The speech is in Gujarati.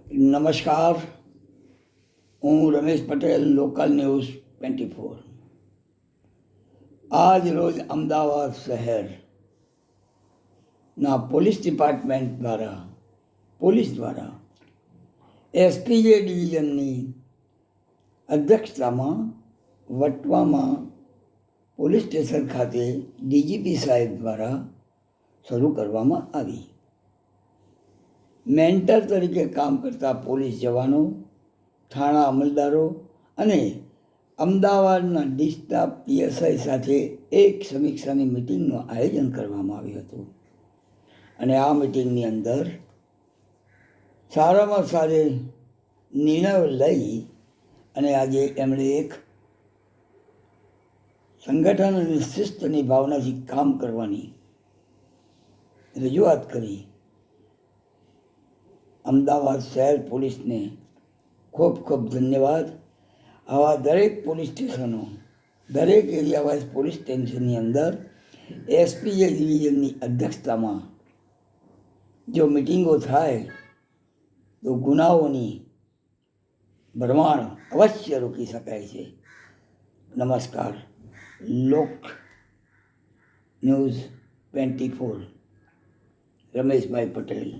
નમસ્કાર, હું રમેશ પટેલ, લોકલ ન્યૂઝ 24। આજ રોજ અમદાવાદ શહેરના પોલીસ ડિપાર્ટમેન્ટ દ્વારા એસપીજે ડિવિઝનની અધ્યક્ષતામાં વટવામાં પોલીસ સ્ટેશન ખાતે ડીજીપી સાહેબ દ્વારા શરૂ કરવામાં આવી। મેન્ટર તરીકે કામ કરતા પોલીસ જવાનો, થાણા અમલદારો અને અમદાવાદના ડિસ્ટાફ પીએસઆઈ સાથે એક સમીક્ષાની મિટિંગનું આયોજન કરવામાં આવ્યું હતું અને આ મિટિંગની અંદર સારામાં સારા નિર્ણયો લઈ અને આજે એમણે એક સંગઠન અને શિસ્તની ભાવનાથી કામ કરવાની રજૂઆત કરી। અમદાવાદ શહેર પોલીસને ખૂબ ખૂબ ધન્યવાદ। આવા દરેક પોલીસ સ્ટેશનો, દરેક એરિયા વાઇઝ પોલીસ સ્ટેશનની અંદર એસપીજે ડિવિઝનની અધ્યક્ષતામાં જો મિટિંગો થાય તો ગુનાઓની ભરમાર અવશ્ય રોકી શકાય છે। નમસ્કાર, લોક ન્યૂઝ 24, રમેશભાઈ પટેલ।